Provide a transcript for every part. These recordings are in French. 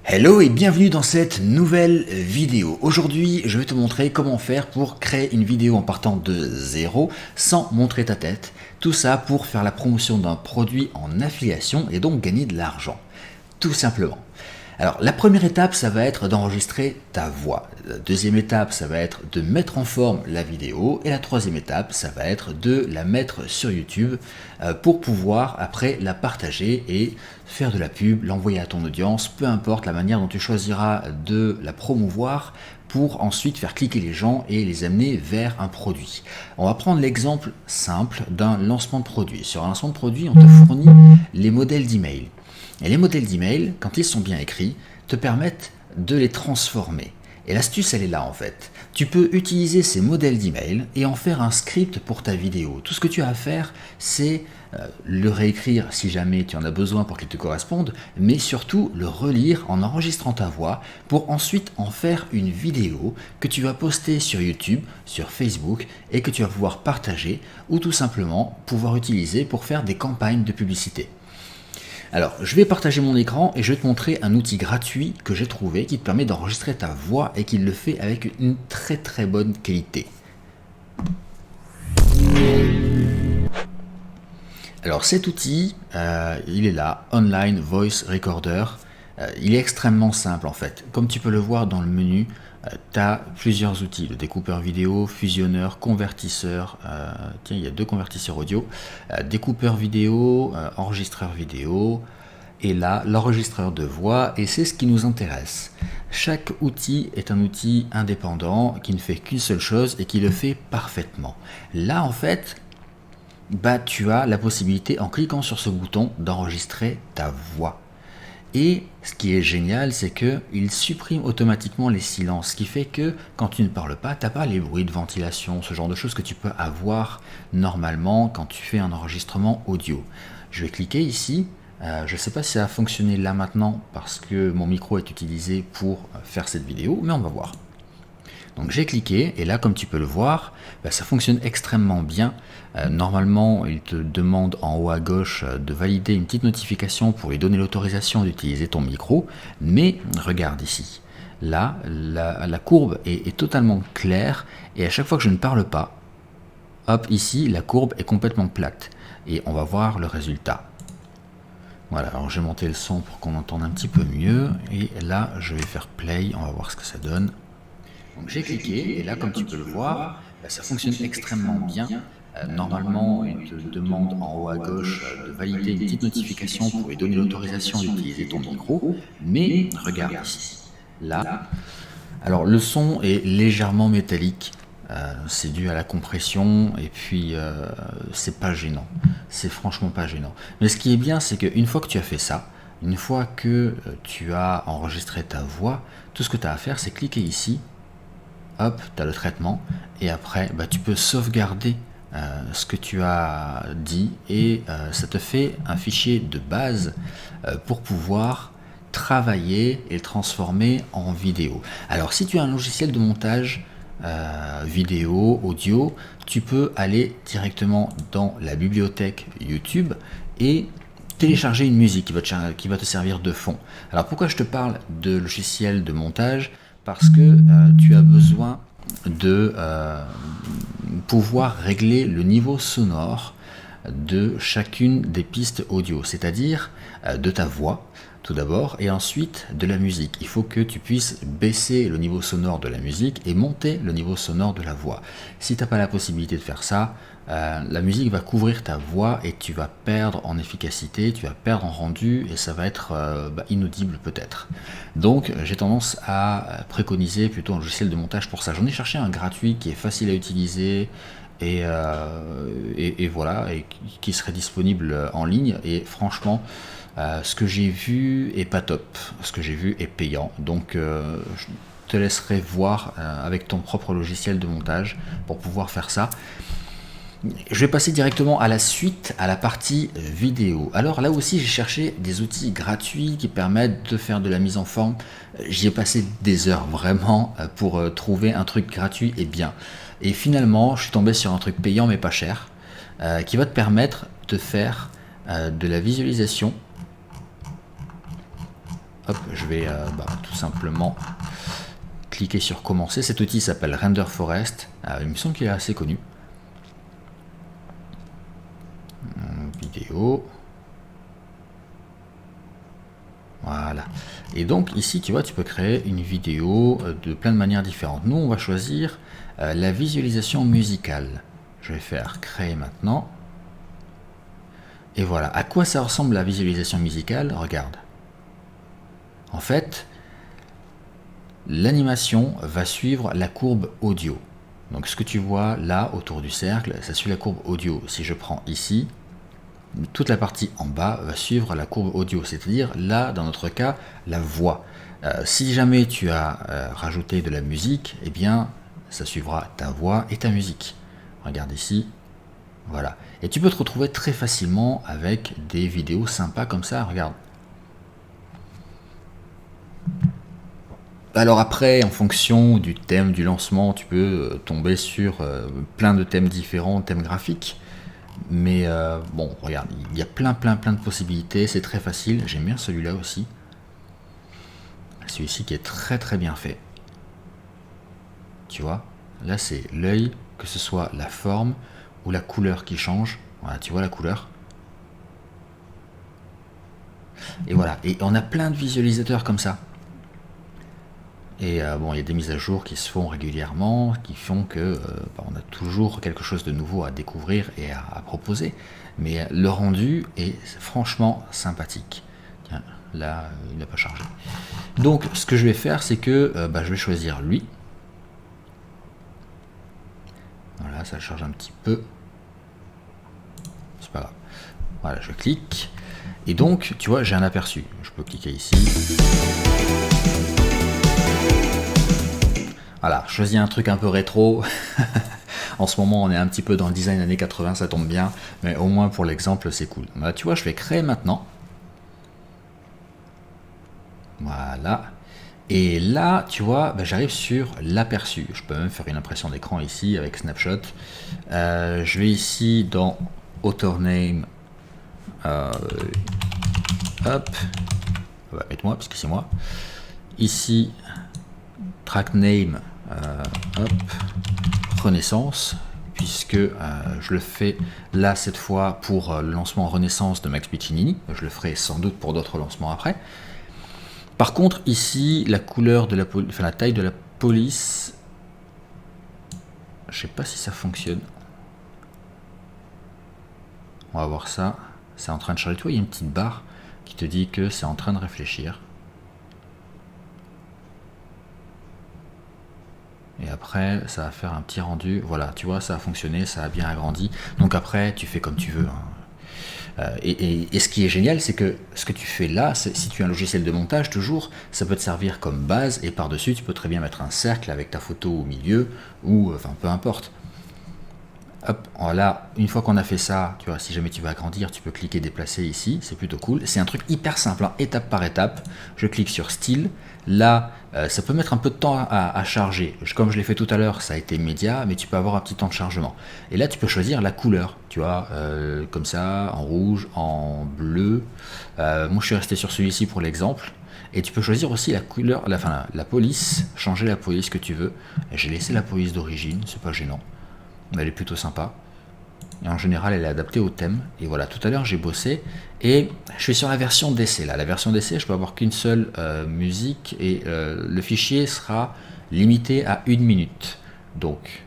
Hello et bienvenue dans cette nouvelle vidéo. Aujourd'hui, je vais te montrer comment faire pour créer une vidéo en partant de zéro sans montrer ta tête. Tout ça pour faire la promotion d'un produit en affiliation et donc gagner de l'argent. Tout simplement. Alors, la première étape, ça va être d'enregistrer ta voix. La deuxième étape, ça va être de mettre en forme la vidéo. Et la troisième étape, ça va être de la mettre sur YouTube pour pouvoir après la partager et faire de la pub, l'envoyer à ton audience, peu importe la manière dont tu choisiras de la promouvoir pour ensuite faire cliquer les gens et les amener vers un produit. On va prendre l'exemple simple d'un lancement de produit. Sur un lancement de produit, on te fournit les modèles d'email. Et les modèles d'email, quand ils sont bien écrits, te permettent de les transformer. Et l'astuce, elle est là en fait. Tu peux utiliser ces modèles d'email et en faire un script pour ta vidéo. Tout ce que tu as à faire, c'est le réécrire si jamais tu en as besoin pour qu'il te corresponde, mais surtout le relire en enregistrant ta voix pour ensuite en faire une vidéo que tu vas poster sur YouTube, sur Facebook et que tu vas pouvoir partager ou tout simplement pouvoir utiliser pour faire des campagnes de publicité. Alors, je vais partager mon écran et je vais te montrer un outil gratuit que j'ai trouvé qui te permet d'enregistrer ta voix et qui le fait avec une très bonne qualité. Alors cet outil, il est là, Online Voice Recorder. Il est extrêmement simple en fait. Comme tu peux le voir dans le menu, tu as plusieurs outils, le découpeur vidéo, fusionneur, convertisseur, tiens il y a deux convertisseurs audio, découpeur vidéo, enregistreur vidéo, et là l'enregistreur de voix, et c'est ce qui nous intéresse. Chaque outil est un outil indépendant qui ne fait qu'une seule chose et qui le fait parfaitement. Là en fait, tu as la possibilité en cliquant sur ce bouton d'enregistrer ta voix. Et ce qui est génial, c'est qu'il supprime automatiquement les silences, ce qui fait que quand tu ne parles pas, tu n'as pas les bruits de ventilation, ce genre de choses que tu peux avoir normalement quand tu fais un enregistrement audio. Je vais cliquer ici, je ne sais pas si ça a fonctionné là maintenant parce que mon micro est utilisé pour faire cette vidéo, mais on va voir. Donc j'ai cliqué et là comme tu peux le voir, ça fonctionne extrêmement bien. Normalement il te demande en haut à gauche de valider une petite notification pour lui donner l'autorisation d'utiliser ton micro, mais regarde ici, là la courbe est totalement claire et à chaque fois que je ne parle pas, hop ici la courbe est complètement plate et on va voir le résultat. Voilà, alors je vais monter le son pour qu'on entende un petit peu mieux et là je vais faire play, on va voir ce que ça donne. Donc j'ai cliqué et là comme tu peux le voir, ça fonctionne extrêmement bien. Normalement il te demande en haut à gauche de valider une petite notification pour lui donner l'autorisation d'utiliser ton micro, mais regarde ici, là, alors le son est légèrement métallique, c'est dû à la compression et puis c'est pas gênant, c'est franchement pas gênant. Mais ce qui est bien c'est qu'une fois que tu as fait ça, une fois que tu as enregistré ta voix, tout ce que tu as à faire c'est cliquer ici. Hop, tu as le traitement et après tu peux sauvegarder ce que tu as dit et ça te fait un fichier de base pour pouvoir travailler et le transformer en vidéo. Alors si tu as un logiciel de montage vidéo, audio, tu peux aller directement dans la bibliothèque YouTube et télécharger une musique qui va te servir de fond. Alors pourquoi je te parle de logiciel de montage? Parce que tu as besoin de pouvoir régler le niveau sonore de chacune des pistes audio, c'est-à-dire de ta voix tout d'abord et ensuite de la musique. Il faut que tu puisses baisser le niveau sonore de la musique et monter le niveau sonore de la voix. Si tu n'as pas la possibilité de faire ça, la musique va couvrir ta voix et tu vas perdre en efficacité, tu vas perdre en rendu et ça va être inaudible peut-être. Donc j'ai tendance à préconiser plutôt un logiciel de montage pour ça. J'en ai cherché un gratuit qui est facile à utiliser et voilà, et qui serait disponible en ligne et franchement ce que j'ai vu est pas top, ce que j'ai vu est payant, donc je te laisserai voir avec ton propre logiciel de montage pour pouvoir faire ça. Je vais passer directement à la suite, à la partie vidéo. Alors là aussi j'ai cherché des outils gratuits qui permettent de faire de la mise en forme. J'y ai passé des heures vraiment pour trouver un truc gratuit et bien. Et finalement je suis tombé sur un truc payant mais pas cher qui va te permettre de faire de la visualisation hop, je vais tout simplement cliquer sur commencer. Cet outil s'appelle Render Forest. Il me semble qu'il est assez connu. Vidéo. Voilà. Et donc ici, tu vois, tu peux créer une vidéo de plein de manières différentes. Nous, on va choisir la visualisation musicale. Je vais faire créer maintenant. Et voilà. À quoi ça ressemble la visualisation musicale? Regarde. En fait, l'animation va suivre la courbe audio. Donc ce que tu vois là autour du cercle, ça suit la courbe audio. Si je prends ici, toute la partie en bas va suivre la courbe audio, c'est-à-dire là, dans notre cas, la voix. Si jamais tu as rajouté de la musique, eh bien, ça suivra ta voix et ta musique. Regarde ici, voilà. Et tu peux te retrouver très facilement avec des vidéos sympas comme ça, regarde. Alors après, en fonction du thème du lancement, tu peux tomber sur plein de thèmes différents, thèmes graphiques. Mais bon, regarde, il y a plein de possibilités, c'est très facile. J'aime bien celui-là aussi. Celui-ci qui est très bien fait. Tu vois, là c'est l'œil, que ce soit la forme ou la couleur qui change. Voilà, tu vois la couleur. Et voilà, et on a plein de visualisateurs comme ça. Et bon, il y a des mises à jour qui se font régulièrement, qui font que on a toujours quelque chose de nouveau à découvrir et à proposer. Mais le rendu est franchement sympathique. Tiens, là, il n'a pas chargé. Donc, ce que je vais faire, c'est que je vais choisir lui. Voilà, ça charge un petit peu. C'est pas grave. Voilà, je clique. Et donc, tu vois, j'ai un aperçu. Je peux cliquer ici. Voilà, je choisis un truc un peu rétro. En ce moment, on est un petit peu dans le design années 80, ça tombe bien. Mais au moins, pour l'exemple, c'est cool. Bah, tu vois, je vais créer maintenant. Voilà. Et là, tu vois, j'arrive sur l'aperçu. Je peux même faire une impression d'écran ici avec Snapshot. Je vais ici dans Author Name. Hop. Mets-moi, parce que c'est moi. Ici, Track Name. Hop. Renaissance. Puisque je le fais là cette fois pour le lancement Renaissance de Max Piccinini. Je le ferai sans doute pour d'autres lancements après. Par contre, ici, la couleur de la taille de la police, je sais pas si ça fonctionne. On va voir ça. C'est en train de charger. Tu vois, il y a une petite barre qui te dit que c'est en train de réfléchir. Et après, ça va faire un petit rendu. Voilà, tu vois, ça a fonctionné, ça a bien agrandi. Donc après, tu fais comme tu veux. Et ce qui est génial, c'est que ce que tu fais là, si tu as un logiciel de montage, toujours, ça peut te servir comme base, et par-dessus, tu peux très bien mettre un cercle avec ta photo au milieu, ou enfin, peu importe. Hop, voilà, une fois qu'on a fait ça, tu vois, si jamais tu veux agrandir, tu peux cliquer déplacer ici, c'est plutôt cool. C'est un truc hyper simple, hein, étape par étape. Je clique sur style. Là, ça peut mettre un peu de temps à charger. Comme je l'ai fait tout à l'heure, ça a été immédiat, mais tu peux avoir un petit temps de chargement. Et là, tu peux choisir la couleur, tu vois, comme ça, en rouge, en bleu. Moi, je suis resté sur celui-ci pour l'exemple. Et tu peux choisir aussi la couleur, la police, changer la police que tu veux. J'ai laissé la police d'origine, c'est pas gênant. Elle est plutôt sympa. Et en général, elle est adaptée au thème. Et voilà, tout à l'heure, j'ai bossé. Et je suis sur la version d'essai. Là, la version d'essai, je peux avoir qu'une seule musique. Et le fichier sera limité à 1 minute. Donc,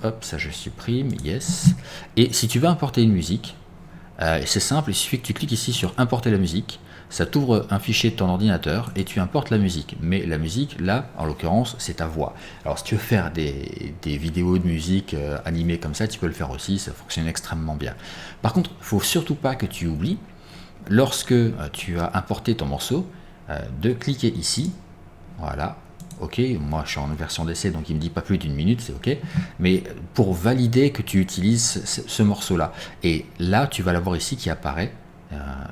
hop, ça je supprime. Yes. Et si tu veux importer une musique, c'est simple. Il suffit que tu cliques ici sur importer la musique. Ça t'ouvre un fichier de ton ordinateur et tu importes la musique. Mais la musique, là, en l'occurrence, c'est ta voix. Alors, si tu veux faire des vidéos de musique animées comme ça, tu peux le faire aussi, ça fonctionne extrêmement bien. Par contre, il ne faut surtout pas que tu oublies, lorsque tu as importé ton morceau, de cliquer ici. Voilà. Ok, moi je suis en version d'essai, donc il me dit pas plus d'1 minute, c'est ok. Mais pour valider que tu utilises ce morceau-là. Et là, tu vas l'avoir ici qui apparaît.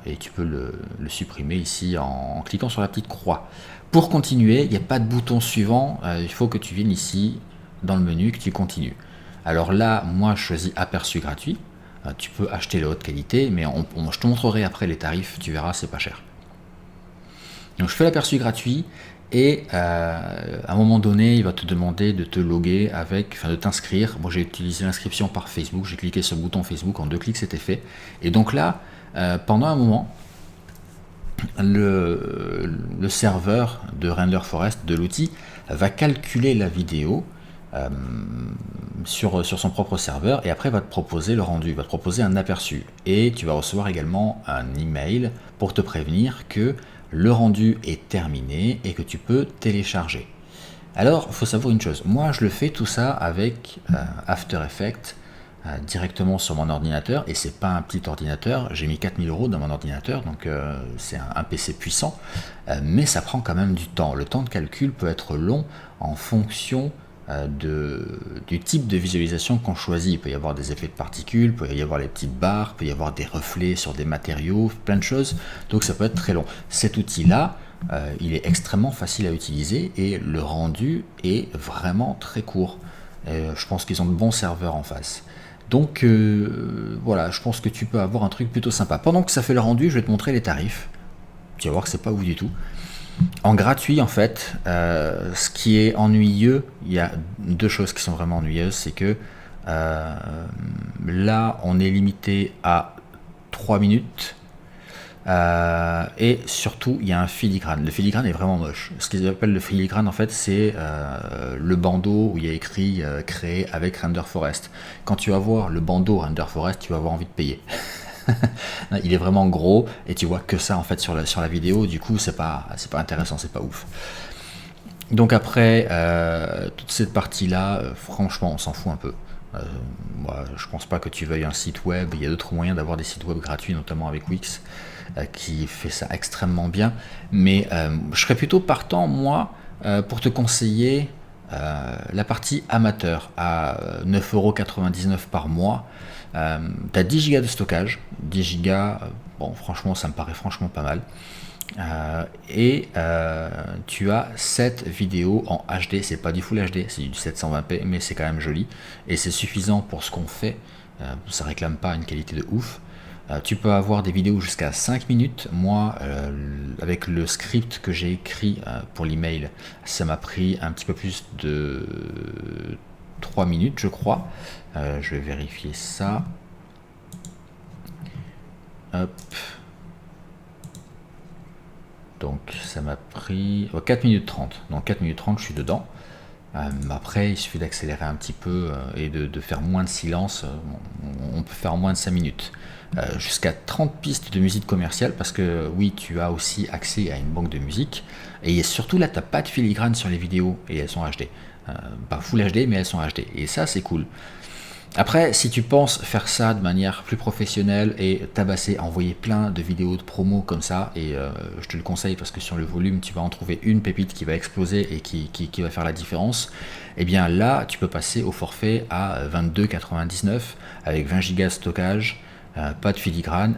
Et tu peux le supprimer ici en cliquant sur la petite croix. Pour continuer, il n'y a pas de bouton suivant, il faut que tu viennes ici dans le menu, que tu continues. Alors là, moi je choisis aperçu gratuit, tu peux acheter la haute qualité, mais je te montrerai après les tarifs, tu verras, c'est pas cher. Donc je fais l'aperçu gratuit et à un moment donné, il va te demander de te loguer de t'inscrire. Moi j'ai utilisé l'inscription par Facebook, j'ai cliqué sur le bouton Facebook, en 2 clics c'était fait. Et donc là, pendant un moment, le serveur de Render Forest, de l'outil, va calculer la vidéo sur son propre serveur et après va te proposer le rendu, va te proposer un aperçu. Et tu vas recevoir également un email pour te prévenir que le rendu est terminé et que tu peux télécharger. Alors, il faut savoir une chose, moi je le fais tout ça avec After Effects directement sur mon ordinateur, et c'est pas un petit ordinateur, j'ai mis 4000 € dans mon ordinateur, donc c'est un PC puissant, mais ça prend quand même du temps. Le temps de calcul peut être long en fonction du type de visualisation qu'on choisit. Il peut y avoir des effets de particules, il peut y avoir les petites barres, il peut y avoir des reflets sur des matériaux, plein de choses, donc ça peut être très long. Cet outil-là, il est extrêmement facile à utiliser et le rendu est vraiment très court. Je pense qu'ils ont de bons serveurs en face. Donc voilà, je pense que tu peux avoir un truc plutôt sympa. Pendant que ça fait le rendu, je vais te montrer les tarifs. Tu vas voir que c'est pas ouf du tout. En gratuit, en fait, ce qui est ennuyeux, il y a 2 choses qui sont vraiment ennuyeuses, c'est que là, on est limité à 3 minutes. Et surtout, il y a un filigrane. Le filigrane est vraiment moche. Ce qu'ils appellent le filigrane, en fait, c'est le bandeau où il y a écrit créé avec Render Forest. Quand tu vas voir le bandeau Render Forest, tu vas avoir envie de payer. Il est vraiment gros et tu vois que ça en fait sur la vidéo. Du coup, c'est pas intéressant, c'est pas ouf. Donc après, toute cette partie-là, franchement, on s'en fout un peu. Moi, je pense pas que tu veuilles un site web. Il y a d'autres moyens d'avoir des sites web gratuits, notamment avec Wix, qui fait ça extrêmement bien. Mais je serais plutôt partant, moi, pour te conseiller la partie amateur à 9,99 € par mois. Tu as 10 Go de stockage. 10 Go, bon, franchement, ça me paraît franchement pas mal. Tu as 7 vidéos en HD, c'est pas du Full HD, c'est du 720p, mais c'est quand même joli et c'est suffisant pour ce qu'on fait. Ça réclame pas une qualité de ouf. Tu peux avoir des vidéos jusqu'à 5 minutes. Moi, avec le script que j'ai écrit pour l'email, ça m'a pris un petit peu plus de 3 minutes, je crois. Je vais vérifier ça. Hop. Donc ça m'a pris 4 minutes 30. Donc 4 minutes 30, je suis dedans. Après, il suffit d'accélérer un petit peu et de faire moins de silence. On peut faire en moins de 5 minutes. Jusqu'à 30 pistes de musique commerciale, parce que oui, tu as aussi accès à une banque de musique. Et surtout là, tu n'as pas de filigrane sur les vidéos et elles sont HD. Pas Full HD, mais elles sont HD. Et ça, c'est cool. Après, si tu penses faire ça de manière plus professionnelle et tabasser, envoyer plein de vidéos de promo comme ça, et je te le conseille parce que sur le volume, tu vas en trouver une pépite qui va exploser et qui va faire la différence, et bien là, tu peux passer au forfait à 22,99 avec 20 Go de stockage, pas de filigrane,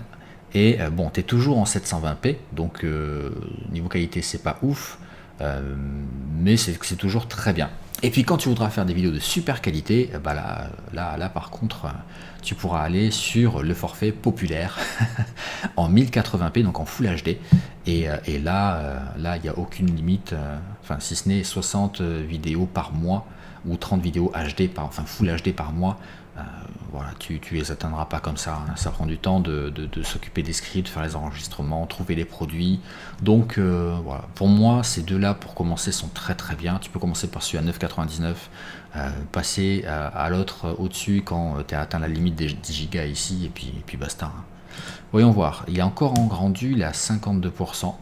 et bon, tu es toujours en 720p, donc niveau qualité, c'est pas ouf, mais c'est toujours très bien. Et puis quand tu voudras faire des vidéos de super qualité, bah là par contre, tu pourras aller sur le forfait populaire en 1080p, donc en Full HD. Et là, il n'y a aucune limite, enfin si ce n'est 60 vidéos par mois ou 30 vidéos HD, enfin Full HD par mois. Voilà, tu les atteindras pas comme ça, hein. Ça prend du temps de s'occuper des scripts, faire les enregistrements, trouver les produits. Donc voilà, pour moi ces deux-là pour commencer sont très très bien. Tu peux commencer par celui à 9,99, passer à l'autre au-dessus quand tu as atteint la limite des 10 Go ici, et puis basta, hein. Voyons voir, il est encore en rendu, il est à 52%.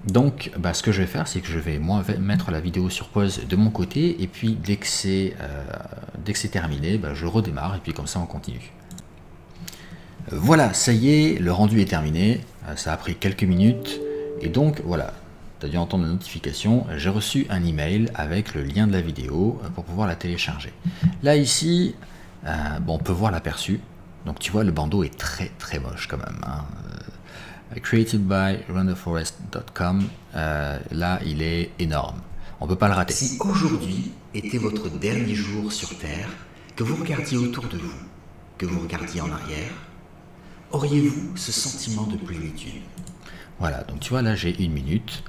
Donc ce que je vais faire, c'est que je vais moi mettre la vidéo sur pause de mon côté, et puis dès que c'est terminé, je redémarre et puis comme ça on continue. Voilà, ça y est, le rendu est terminé, ça a pris quelques minutes, et donc voilà, tu as dû entendre la notification, j'ai reçu un email avec le lien de la vidéo pour pouvoir la télécharger. Là ici, on peut voir l'aperçu, donc tu vois le bandeau est très très moche quand même, hein. Created by renderforest.com, là il est énorme, on peut pas le rater. Si aujourd'hui était votre dernier jour sur Terre, que vous regardiez autour de vous, que vous regardiez en arrière, auriez-vous ce sentiment de plénitude? Voilà, donc tu vois là j'ai 1 minute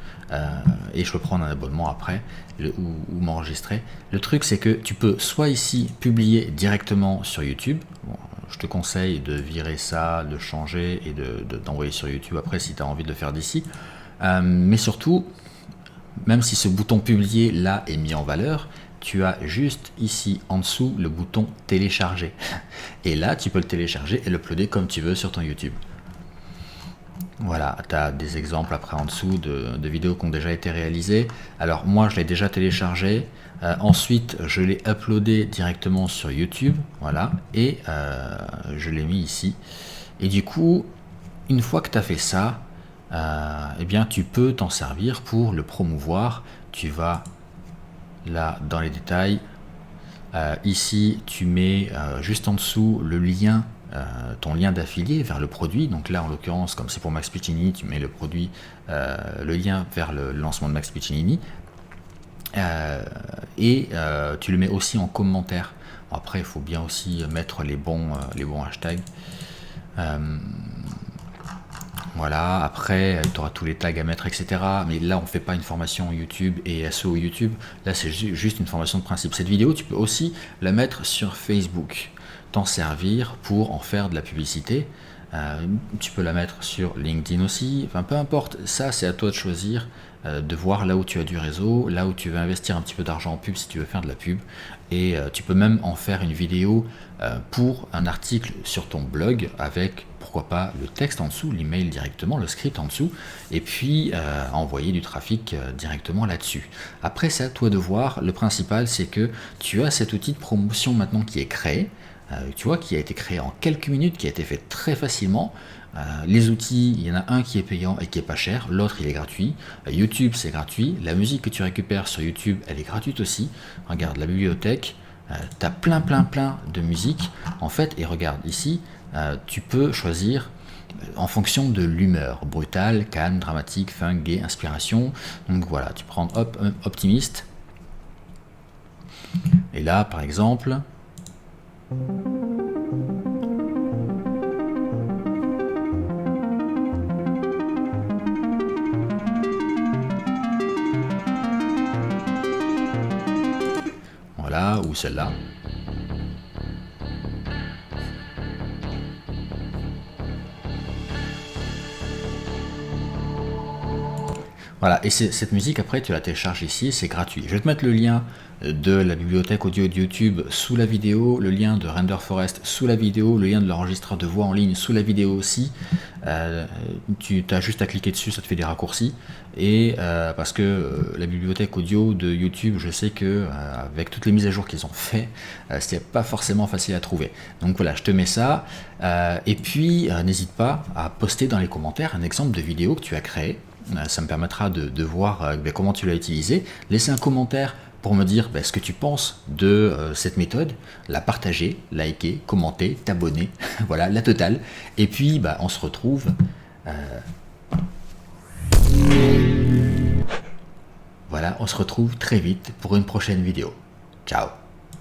et je peux prendre un abonnement après ou m'enregistrer. Le truc c'est que tu peux soit ici publier directement sur YouTube. Bon, je te conseille de virer ça, de changer et d'envoyer sur YouTube après si tu as envie de le faire d'ici. Mais surtout, même si ce bouton publier là est mis en valeur, tu as juste ici en dessous le bouton télécharger. Et là tu peux le télécharger et l'uploader comme tu veux sur ton YouTube. Voilà, tu as des exemples après en dessous de vidéos qui ont déjà été réalisées. Alors moi je l'ai déjà téléchargé, ensuite je l'ai uploadé directement sur YouTube, voilà, et je l'ai mis ici. Et du coup, une fois que tu as fait ça, eh bien tu peux t'en servir pour le promouvoir. Tu vas là dans les détails, ici tu mets juste en dessous le lien, ton lien d'affilié vers le produit. Donc là en l'occurrence, comme c'est pour Max Piccinini, tu mets le produit, le lien vers le lancement de Max Piccinini, et tu le mets aussi en commentaire. Après il faut bien aussi mettre les bons hashtags. Voilà, après tu auras tous les tags à mettre, etc. Mais là on ne fait pas une formation YouTube et SEO YouTube, là c'est juste une formation de principe. Cette vidéo tu peux aussi la mettre sur Facebook, t'en servir pour en faire de la publicité. Tu peux la mettre sur LinkedIn aussi, enfin peu importe, ça c'est à toi de choisir, de voir là où tu as du réseau, là où tu veux investir un petit peu d'argent en pub si tu veux faire de la pub. Et tu peux même en faire une vidéo pour un article sur ton blog avec pourquoi pas le texte en dessous, l'email directement, le script en dessous, et puis envoyer du trafic directement là-dessus. Après c'est à toi de voir, le principal c'est que tu as cet outil de promotion maintenant qui est créé, tu vois, qui a été créé en quelques minutes, qui a été fait très facilement. Les outils, il y en a un qui est payant et qui est pas cher, l'autre il est gratuit. YouTube c'est gratuit, la musique que tu récupères sur YouTube elle est gratuite aussi. Regarde la bibliothèque, tu as plein de musique en fait, et regarde ici, tu peux choisir en fonction de l'humeur, brutal, calme, dramatique, funk, gay, inspiration. Donc voilà, tu prends optimiste, et là par exemple voilà, ou celle-là. Voilà, et cette musique après tu la télécharges ici, c'est gratuit. Je vais te mettre le lien de la bibliothèque audio de YouTube sous la vidéo, le lien de Render Forest sous la vidéo, le lien de l'enregistreur de voix en ligne sous la vidéo aussi. Tu as juste à cliquer dessus, ça te fait des raccourcis. Et parce que la bibliothèque audio de YouTube, je sais que avec toutes les mises à jour qu'ils ont fait, c'était pas forcément facile à trouver. Donc voilà, je te mets ça. Et puis n'hésite pas à poster dans les commentaires un exemple de vidéo que tu as créé. Ça me permettra de voir comment tu l'as utilisé. Laissez un commentaire pour me dire ce que tu penses de cette méthode, la partager, liker, commenter, t'abonner, voilà, la totale. Et puis on se retrouve voilà, on se retrouve très vite pour une prochaine vidéo. Ciao.